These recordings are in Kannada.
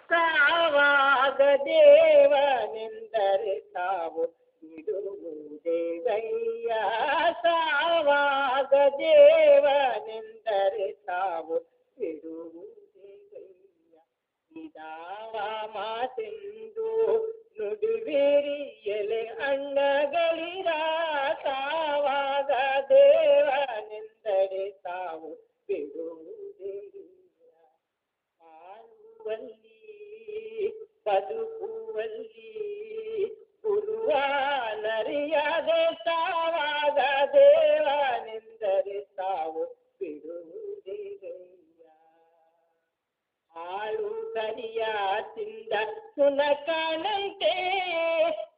ಸಾವಾಗ ದೇವನೆಂದರೆ ಸಾವು ಬಿಡುವುದೇಗಯ್ಯ. ಸಾವಾಗ ದೇವನೆಂದರೆ ಸಾವು ಬಿಡುವುದೇಗಯ್ಯ. ಇದಾವ ಮಾತೆಂದು ನುಡಿಬೇರಿ ಎಲೆ ಅಣ್ಣಗಳಿರ. ಸಾವಾಗ ದೇವನೆಂದರೆ ಸಾವು ಬಿಡುವುದೇಗಯ್ಯ. ಆಳುವಲ್ಲಿ ಬದುಕುವಲ್ಲಿ ಗುರುವ ನರಿಯದೆ ಸಾವಾಗ ದೇವನೆಂದರೆ ಸಾವು ಬಿಡುವುದೇಗಯ್ಯ. ಆಳು ಕರಿಯ ತಿಂದ ಸುನಕನಂತೆ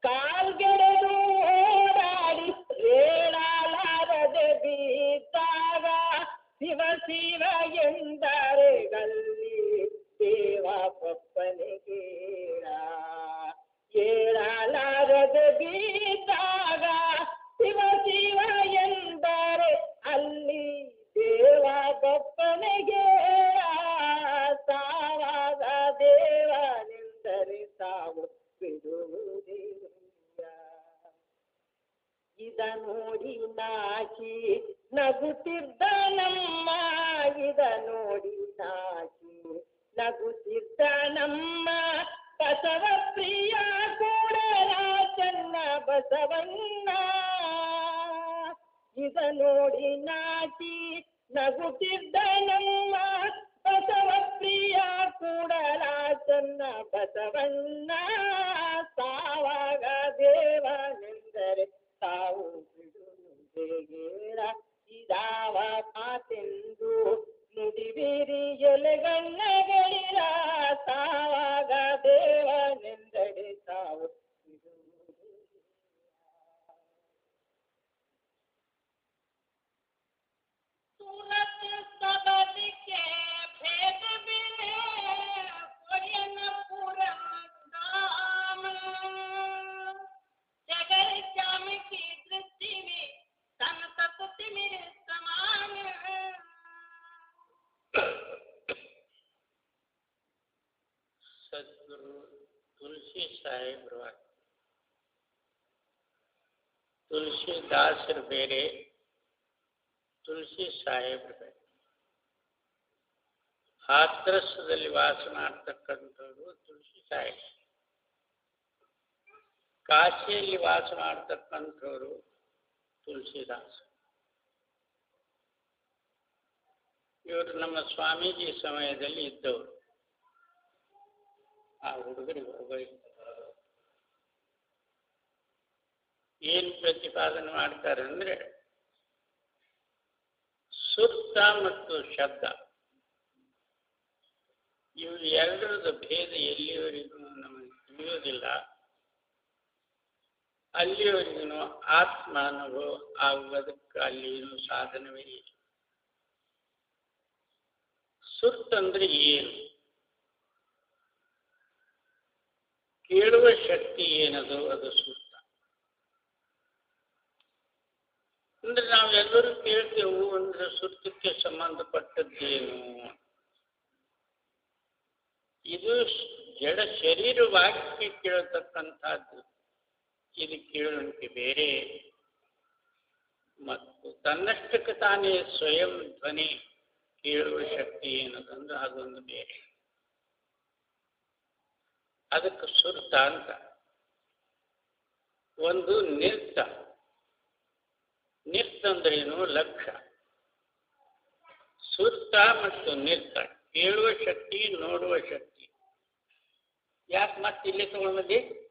ಕಾಲ್ಗೆಳೆದು ಓಡಾಡಿ ಏಳಲಾರದೆ ಬಿದ್ದಾಗ ಶಿವ ಶಿವ ಎಂದರೆ ಗಲ್ಲಿ ದೇವ ಪಪ್ಪನಿಗೇಳ. ಏಳಲಾರದೆ ಬಿದ್ದಾಗ ಶಿವ ಶಿವ ಎಂದರೆ ಅಲ್ಲಿ ದೇವ ಬಪ್ಪನಿಗೇಳ. ಸಾವಾಗ ದೇವನೆಂದರೆ ಸಾವು ಬಿಡುವುದೇಗಯ್ಯ. ಇದ ನೋಡಿ ನಾಚಿ ನಗುತ್ತಿದ್ದ ನಮ್ಮ, ಇದ ನೋಡಿ ನಾಚಿ ನಗುತ್ತಿದ್ದ ನಮ್ಮ ಬಸವ ಪ್ರಿಯ ಕೂಡಲ ಚೆನ್ನ ಬಸವಣ್ಣ. ಇದ ನೋಡಿ ನಾಚಿ ನಗುತ್ತಿದ್ದ ನಮ್ಮ ಬಸವ ಪ್ರಿಯ ಕೂಡಲ ಚೆನ್ನ ಬಸವಣ್ಣ. ಸಾವಾಗ ದೇವನೆಂದರೆ ಸಾವು ಬಿಡುವುದೇಗೇರ. ಇದಾವ ಮಾತೆಂದು ನುಡಿಬೇರಿ ಎಲೆಗಣ್ಣಗಳಿರ. ಸಾವಾಗ ದೇವನೆಂದರೆ ಸಾವು ಬಿಡುವುದೇಗಯ್ಯ. सूरत सबद के भेद बिने कोयन पूरन दाम. जगर श्याम की दृष्टि में तन तत्ति मेरे समान. सद्गुरु तुलसी साहेब ತುಳಸಿದಾಸರು ಬೇರೆ, ತುಳಸಿ ಸಾಹೇಬ್ರು ಬೇರೆ. ಹಾತ್ರಸದಲ್ಲಿ ವಾಸ ಮಾಡ್ತಕ್ಕಂಥವ್ರು ತುಳಸಿ ಸಾಹೇಬ್. ಕಾಶಿಯಲ್ಲಿ ವಾಸ ಮಾಡ್ತಕ್ಕಂಥವ್ರು ತುಳಸಿದಾಸ. ಇವರು ನಮ್ಮ ಸ್ವಾಮೀಜಿ ಸಮಯದಲ್ಲಿ ಇದ್ದವರು. ಆ ಹುಡುಗರಿಗೆ ಹೋಗಬೇಕು ಏನು ಪ್ರತಿಪಾದನೆ ಮಾಡ್ತಾರೆ ಅಂದ್ರೆ, ಸುತ್ತ ಮತ್ತು ಶಬ್ದ ಇವು ಎರಡರದ ಭೇದ ಎಲ್ಲಿವರೆಗೂ ನಮಗೆ ತಿಳಿಯೋದಿಲ್ಲ, ಅಲ್ಲಿವರೆಗೂ ಆತ್ಮ ಅನುಭವ ಆಗುವುದಕ್ಕೆ ಅಲ್ಲಿಯೂ ಸಾಧನವೇ ಇಲ್ಲ. ಸುತ್ತಂದ್ರೆ ಏನು? ಕೇಳುವ ಶಕ್ತಿ ಏನದು, ಅದು ಸುತ್ತ. ಅಂದ್ರೆ ನಾವೆಲ್ಲರೂ ಕೇಳ್ತೇವು ಅಂದ್ರೆ ಸುತ್ತಕ್ಕೆ ಸಂಬಂಧಪಟ್ಟದ್ದೇನು? ಇದು ಜಡ ಶರೀರವಾಗಿ ಕೇಳತಕ್ಕಂಥದ್ದು. ಇದು ಕೇಳುವಿಕೆ ಬೇರೆ, ಮತ್ತು ತನ್ನಷ್ಟಕ್ಕೆ ತಾನೇ ಸ್ವಯಂ ಧ್ವನಿ ಕೇಳುವ ಶಕ್ತಿ ಏನದಂದ್ರೆ ಅದೊಂದು ಬೇರೆ. ಅದಕ್ಕೆ ಸುರ್ತ ಅಂತ. ಒಂದು ನಿರ್ತ. ನಿರ್ತ ಅಂದ್ರೇನು? ಲಕ್ಷ್ಯ. ಸುರ್ತ ಮತ್ತು ನಿರ್ತ ಕೇಳುವ ಶಕ್ತಿ, ನೋಡುವ ಶಕ್ತಿ. ಯಾಕೆ ಮತ್ತೆ ಇಲ್ಲಿ ತಗೊಂಡ್ಬಂದಿ?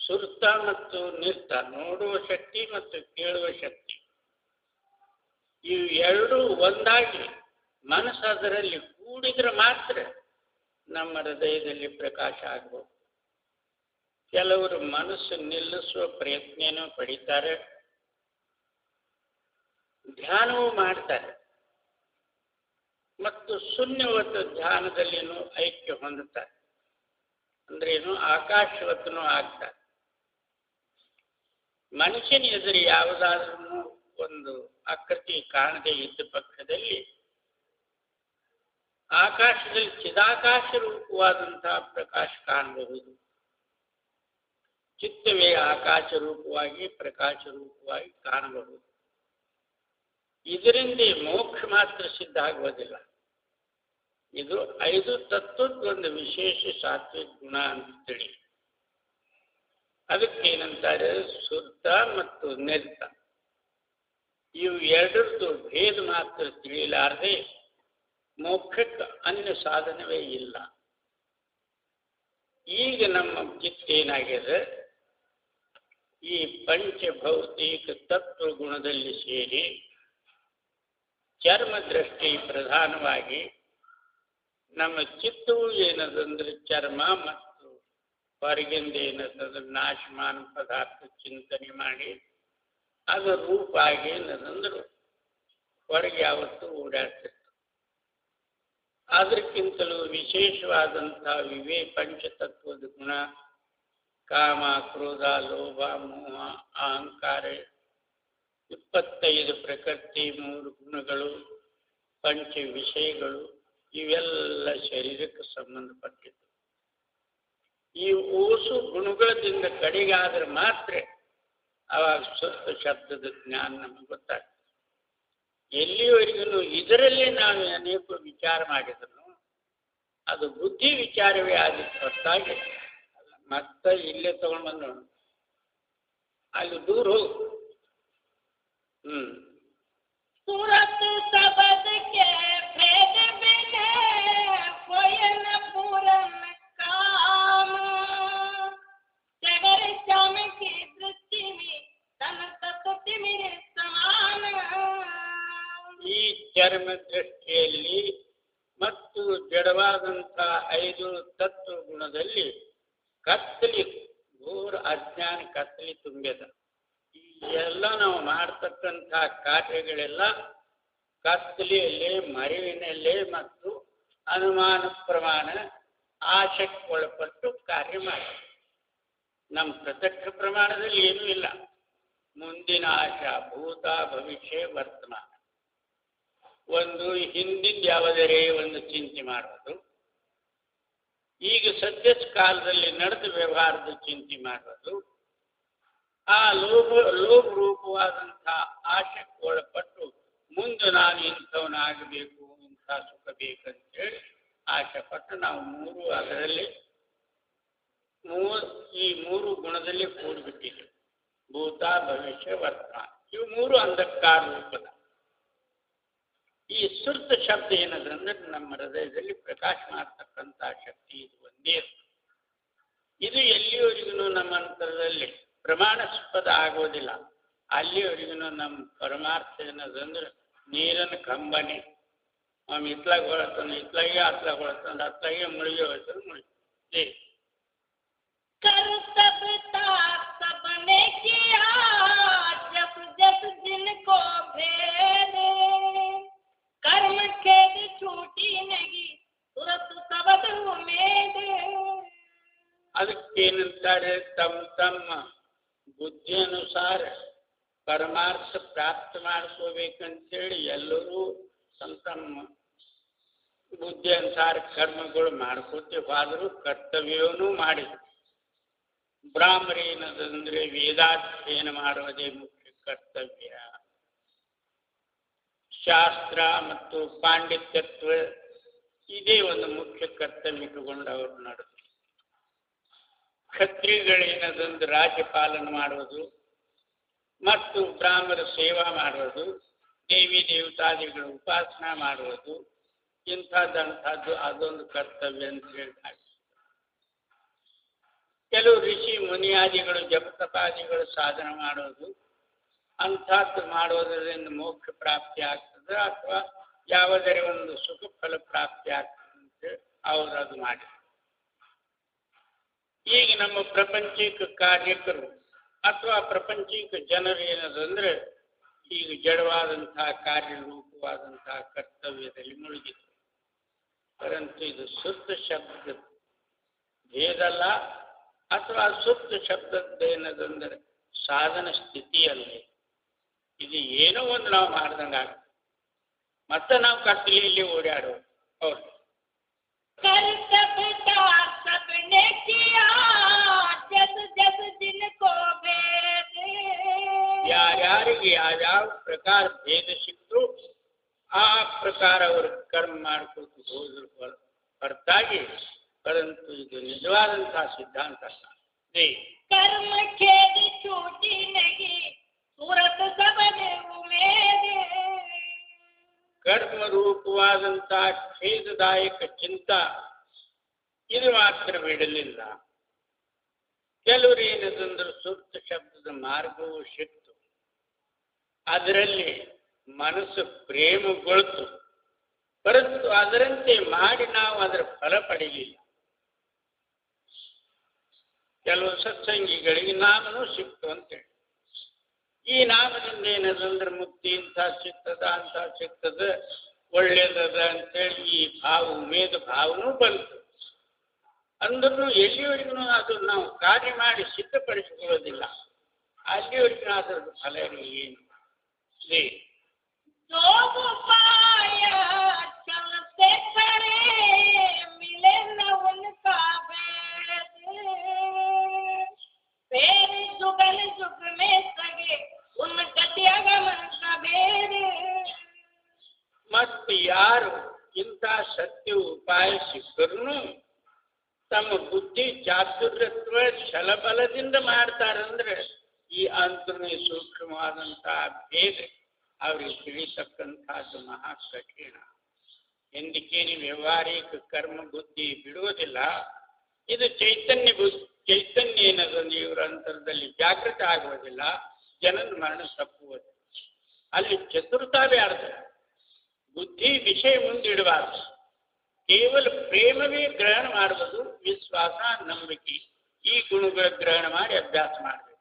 ಸುರ್ತ ಮತ್ತು ನಿರ್ತ, ನೋಡುವ ಶಕ್ತಿ ಮತ್ತು ಕೇಳುವ ಶಕ್ತಿ, ಇವು ಎರಡೂ ಒಂದಾಗಿ ಮನಸ್ಸು ಅದರಲ್ಲಿ ಕೂಡಿದ್ರೆ ಮಾತ್ರ ನಮ್ಮ ಹೃದಯದಲ್ಲಿ ಪ್ರಕಾಶ ಆಗಬಹುದು. ಕೆಲವರು ಮನಸ್ಸು ನಿಲ್ಲಿಸುವ ಪ್ರಯತ್ನನೂ ಪಡಿತಾರೆ, ಧ್ಯಾನವೂ ಮಾಡ್ತಾರೆ, ಮತ್ತು ಶೂನ್ಯವತ ಧ್ಯಾನದಲ್ಲಿನೂ ಐಕ್ಯ ಹೊಂದುತ್ತಾರೆ. ಅಂದ್ರೇನು? ಆಕಾಶವತ್ತನೂ ಆಗ್ತಾರೆ. ಮನುಷ್ಯನ ಎದುರು ಯಾವುದಾದ್ರೂ ಒಂದು ಆಕೃತಿ ಕಾಣದೇ ಇದ್ದ ಪಕ್ಷದಲ್ಲಿ ಆಕಾಶದಲ್ಲಿ ಚಿದಾಕಾಶ ರೂಪವಾದಂತಹ ಪ್ರಕಾಶ ಕಾಣಬಹುದು. ಚಿತ್ತವೇ ಆಕಾಶ ರೂಪವಾಗಿ ಪ್ರಕಾಶ ರೂಪವಾಗಿ ಕಾಣಬಹುದು. ಇದರಿಂದ ಮೋಕ್ಷ ಮಾತ್ರ ಸಿದ್ಧ ಆಗುವುದಿಲ್ಲ. ಇದು 5 ತತ್ವದ ಒಂದು ವಿಶೇಷ ಸಾತ್ವಿಕ ಗುಣ ಅಂತ ತಿಳಿ. ಅದಕ್ಕೇನಂತಾರೆ, ಶುದ್ಧ ಮತ್ತು ನಿರ್ತ. ಇವು ಎರಡರದ್ದು ಭೇದ ಮಾತ್ರ ತಿಳಿಯಲಾರದೆ ಮೋಕ್ಷಕ್ಕೆ ಅನ್ಯ ಸಾಧನವೇ ಇಲ್ಲ. ಈಗ ನಮ್ಮ ಚಿತ್ತ ಏನಾಗಿದೆ, ಈ ಪಂಚಭೌತಿಕ ತತ್ವ ಗುಣದಲ್ಲಿ ಸೇರಿ ಚರ್ಮ ದೃಷ್ಟಿ ಪ್ರಧಾನವಾಗಿ ನಮ್ಮ ಚಿತ್ತವು ಏನದಂದ್ರೆ ಚರ್ಮ ಮತ್ತು ಹೊರಗಿಂದ ಏನದಂದ್ರೆ ನಾಶಮಾನ ಪದಾರ್ಥ ಚಿಂತನೆ ಮಾಡಿ ಅದು ರೂಪ ಆಗಿ ಏನದಂದ್ರೆ ಹೊರಗೆ ಯಾವತ್ತೂ ಓಡಾಡ್ತಿತ್ತು. ಅದಕ್ಕಿಂತಲೂ ವಿಶೇಷವಾದಂತಹ ಪಂಚತತ್ವದ ಗುಣ ಕಾಮ, ಕ್ರೋಧ, ಲೋಭ, ಮೋಹ, ಅಹಂಕಾರ, 25 ಪ್ರಕೃತಿ, 3 ಗುಣಗಳು, ಪಂಚ ವಿಷಯಗಳು, ಇವೆಲ್ಲ ಶರೀರಕ್ಕೆ ಸಂಬಂಧಪಟ್ಟಿದ್ದು. ಈ ಓಸು ಗುಣಗಳಿಂದ ಕಡೆಗಾದ್ರೆ ಮಾತ್ರ ಅವಾಗ ಶುದ್ಧ ಶಬ್ದದ ಜ್ಞಾನ ನಮಗೆ ಗೊತ್ತಾಗ್ತದೆ. ಎಲ್ಲಿವರೆಗೂ ಇದರಲ್ಲೇ ನಾವು ಅನೇಕ ವಿಚಾರ ಮಾಡಿದ್ರು ಅದು ಬುದ್ಧಿ ವಿಚಾರವೇ ಆದಿತ್ತು ಹೊರತಾಗಿ ಮತ್ತೆ ಇಲ್ಲೇ ತಗೊಂಡು ಬಂದು ಅಲ್ಲಿ ದೂರ ಹೋಗು. सूरत सबद के भेद बिने कोई न पूरन काम, जगर श्याम की दृष्टि में तन तत्व मेरे समान. ಈ ಚರ್ಮ ದೃಷ್ಟಿಯಲ್ಲಿ ಮತ್ತು ಜಡವಾದಂತಹ 5 ತತ್ವ ಗುಣದಲ್ಲಿ ಕತ್ತಲಿ, ಘೋರ ಅಜ್ಞಾನ ಕತ್ತಲಿ ತುಂಬಿದ. ಈ ಎಲ್ಲ ನಾವು ಮಾಡ್ತಕ್ಕಂಥ ಕಾರ್ಯಗಳೆಲ್ಲ ಕತ್ತಲೆಯಲ್ಲೇ, ಮರಿವಿನಲ್ಲೇ ಮತ್ತು ಅನುಮಾನ ಪ್ರಮಾಣ ಆಶಕ್ಕೆ ಒಳಪಟ್ಟು ಕಾರ್ಯ ಮಾಡಿ. ನಮ್ಮ ಪ್ರತ್ಯಕ್ಷ ಪ್ರಮಾಣದಲ್ಲಿ ಏನೂ ಇಲ್ಲ. ಮುಂದಿನ ಆಶಾ, ಭೂತ, ಭವಿಷ್ಯ, ವರ್ತಮಾನ, ಒಂದು ಹಿಂದಿನ ಯಾವುದರೇ ಒಂದು ಚಿಂತೆ ಮಾಡೋದು, ಈಗ ಸದ್ಯದ ಕಾಲದಲ್ಲಿ ನಡೆದ ವ್ಯವಹಾರದ ಚಿಂತೆ ಮಾಡೋದು, ಆ ಲೋಭ ರೂಪವಾದಂತಹ ಆಶಕ್ಕೆ ಒಳಪಟ್ಟು ಮುಂದೆ ನಾನು ಇಂಥವನಾಗಬೇಕು, ಇಂಥ ಸುಖ ಬೇಕಂತೇಳಿ ಆಶೆ ಪಟ್ಟು ನಾವು ಅದರಲ್ಲಿ ಈ 3 ಗುಣದಲ್ಲಿ ಕೂಡಿಬಿಟ್ಟಿದ್ದೀವಿ. ಭೂತ, ಭವಿಷ್ಯ, ವರ್ತಮಾನ, ಇವು 3 ಅಂಧಕಾರ ರೂಪದ. ಈ ಸುರ್ತ ಶಬ್ದ ಏನದಂದ್ರೆ ನಮ್ಮ ಹೃದಯದಲ್ಲಿ ಪ್ರಕಾಶ ಮಾಡ್ತಕ್ಕಂಥ ಶಕ್ತಿ ಇದು ಒಂದೇ. ಇದು ಎಲ್ಲಿವರೆಗೂ ನಮ್ಮ ಅಂತರದಲ್ಲಿ ಪ್ರಮಾಣಸ್ಪದ ಆಗೋದಿಲ್ಲ. ಅಲ್ಲಿವರೆಗೂ ನಮ್ಮ ಪರಮಾರ್ಥ ಏನದಂದ್ರೆ ನೀರನ್ನು ಕಂಬನಿ ಇತ್ಲಾಗ ಹೊಳತಾನೆ, ಇತ್ಲಾಗೆ ಅತ್ಲಾಗ ಹೊಳತಾನೆ, ಅತ್ಲಾಗೆ ಮುಳುಗಿ ಹೋಗ್ತಾನೆ, ಮುಳುಗಿ. कर सब सबने किया जस जस जिनको भेद, कर्म खेद छूटी नहीं तुरत सबद उम्मीद. ಅದಕ್ಕೇನಂತಾರೆ, ತಮ್ಮ ಬುದ್ಧಿ ಅನುಸಾರ ಪರಮಾರ್ಥ ಪ್ರಾಪ್ತ ಮಾಡಿಸ್ಕೋಬೇಕಂತೇಳಿ ಎಲ್ಲರೂ ತಮ್ಮ ಬುದ್ಧಿ ಅನುಸಾರ ಕರ್ಮಗಳು ಮಾಡ್ಕೋತೆ ಹೋದರೂ ಕರ್ತವ್ಯವೂ ಮಾಡಿದ್ರು. ಬ್ರಾಹ್ಮಣೇನದಂದ್ರೆ ವೇದಾಧ್ಯಯನ ಮಾಡುವುದೇ ಮುಖ್ಯ ಕರ್ತವ್ಯ. ಶಾಸ್ತ್ರ ಮತ್ತು ಪಾಂಡಿತ್ಯತ್ವ ಇದೇ ಒಂದು ಮುಖ್ಯ ಕರ್ತವ್ಯ ಇಟ್ಟುಕೊಂಡು ಅವರು ನಡೆದು. ಕ್ಷತ್ರಿಯಗಳೇನದಂದ್ರೆ ರಾಜ್ಯಪಾಲನೆ ಮಾಡುವುದು ಮತ್ತು ಬ್ರಾಹ್ಮಣ ಸೇವಾ ಮಾಡುವುದು, ದೇವಿ ದೇವತಾದಿಗಳ ಉಪಾಸನಾ ಮಾಡುವುದು, ಇಂಥದ್ದಂಥದ್ದು ಅದೊಂದು ಕರ್ತವ್ಯ ಅಂತ ಹೇಳ್ತಾರೆ. ಕೆಲವು ಋಷಿ ಮುನಿಯಾದಿಗಳು ಜಪತಪಾದಿಗಳು ಸಾಧನೆ ಮಾಡೋದು, ಅಂಥದ್ದು ಮಾಡೋದರಿಂದ ಮೋಕ್ಷ ಪ್ರಾಪ್ತಿ ಆಗ್ತದೆ ಅಥವಾ ಯಾವುದರ ಒಂದು ಸುಖ ಫಲ ಪ್ರಾಪ್ತಿ ಆಗ್ತದೆ ಅಂತ ಅವರು ಅದು ಮಾಡಿ. ಈಗ ನಮ್ಮ ಪ್ರಪಂಚಿಕ ಕಾರ್ಯಕರು ಅಥವಾ ಪ್ರಪಂಚಿಕ ಜನರು ಏನದಂದ್ರೆ ಈಗ ಜಡವಾದಂತಹ ಕಾರ್ಯರೂಪವಾದಂತಹ ಕರ್ತವ್ಯದಲ್ಲಿ ಮುಳುಗಿದ್ರು. ಪರಂತು ಇದು ಶುದ್ಧ ಶಬ್ದ ಭೇದಲ್ಲ ಅಥವಾ ಶುದ್ಧ ಶಬ್ದದ್ದೇನದಂದ್ರೆ ಸಾಧನ ಸ್ಥಿತಿಯಲ್ಲಿ ಇದು ಏನೋ ಒಂದು ನಾವು ಮಾಡ್ದಂಗೆ ಆಗುತ್ತೆ. ಮತ್ತೆ ನಾವು ಕತ್ತಲೆಯಲ್ಲಿ ಓಡಾಡೋದು. ಹೌದು, कर सबका सबने किया जस जस जिनको भेद ಯಾರ್ಯಾರಿಗೆ ಯಾವ್ಯಾವ ಪ್ರಕಾರ ಭೇದ ಸಿಕ್ತು ಆ ಪ್ರಕಾರ ಅವರು ಕರ್ಮ ಮಾಡ್ಕೊತ ಹೋದ್ರು ಹೊರತಾಗಿ ಪರಂತು ಇದು ನಿಜವಾದಂತಹ ಸಿದ್ಧಾಂತ ಅಲ್ಲ. कर्म खेद छूटी नहीं सूरत सबने उमेद ಕರ್ಮ ರೂಪವಾದಂತಹ ಖೇದದಾಯಕ ಚಿಂತ ಇದು ಮಾತ್ರ ಬಿಡಲಿಲ್ಲ. ಕೆಲವರು ಏನದಂದ್ರೆ ಸುಪ್ತ ಶಬ್ದದ ಮಾರ್ಗವೂ ಸಿಕ್ತು, ಅದರಲ್ಲಿ ಮನಸ್ಸು ಪ್ರೇಮಗೊಳ್ತು, ಪರಂತು ಅದರಂತೆ ಮಾಡಿ ನಾವು ಅದರ ಫಲ ಪಡೆಯಲಿಲ್ಲ. ಕೆಲವು ಸತ್ಸಂಗಿಗಳಿಗೆ ನಾಮನೂ ಸಿಕ್ತು ಅಂತೇಳಿ, ಈ ನಾಮದಿಂದ ಏನದಂದ್ರೆ ಮುಕ್ತಿ ಇಂಥ ಸಿಗ್ತದ ಅಂತ ಸಿಗ್ತದ ಒಳ್ಳೇದದ ಅಂತೇಳಿ ಈ ಭಾವ ಉಮೇದ ಭಾವನೂ ಬಂತು. ಅಂದ್ರೂ ಎಲ್ಲಿವರೆಗೂ ಅದು ನಾವು ಕಾರ್ಯ ಮಾಡಿ ಸಿದ್ಧಪಡಿಸಿಕೊಳ್ಳೋದಿಲ್ಲ, ಅಲ್ಲಿವರೆಗೂ ಅದರದ್ದು ಫಲ ಏನು? जो उपाय चलते करे मिले न उनका भेद फिर जुगल जुग में सगे उन गतियागमन का भेद ಮತ್ತು ಯಾರು ಇಂಥ ಸತ್ಯ ಉಪಾಯ ಸಿಕ್ಕರೂ ತಮ್ಮ ಬುದ್ಧಿ ಚಾತುರ್ಯತ್ವ ಛಲಬಲದಿಂದ ಮಾಡ್ತಾರಂದ್ರೆ ಈ ಅಂತರ್ಯ ಸೂಕ್ಷ್ಮವಾದಂತಹ ಭೇದ ಅವ್ರಿಗೆ ತಿಳಿತಕ್ಕಂಥದ್ದು ಮಹಾ ಕಠಿಣ. ಎಂದಕ್ಕೇನು ವ್ಯವಹಾರಿಕ ಕರ್ಮ ಬುದ್ಧಿ ಬಿಡುವುದಿಲ್ಲ. ಇದು ಚೈತನ್ಯ ಏನದಂದ್ರೆ ಇವರ ಅಂತರದಲ್ಲಿ ಜಾಗೃತ ಆಗುವುದಿಲ್ಲ, ಜನನ ಮರಣ ತಪ್ಪುವುದು. ಅಲ್ಲಿ ಚತುರ್ಥವೇ ಅರ್ಥ, ಬುದ್ಧಿ ವಿಷಯ ಮುಂದಿಡಬಾರದು, ಕೇವಲ ಪ್ರೇಮವೇ ಗ್ರಹಣ ಮಾಡುವುದು. ವಿಶ್ವಾಸ, ನಂಬಿಕೆ ಈ ಗುಣಗಳ ಗ್ರಹಣ ಮಾಡಿ ಅಭ್ಯಾಸ ಮಾಡಬೇಕು.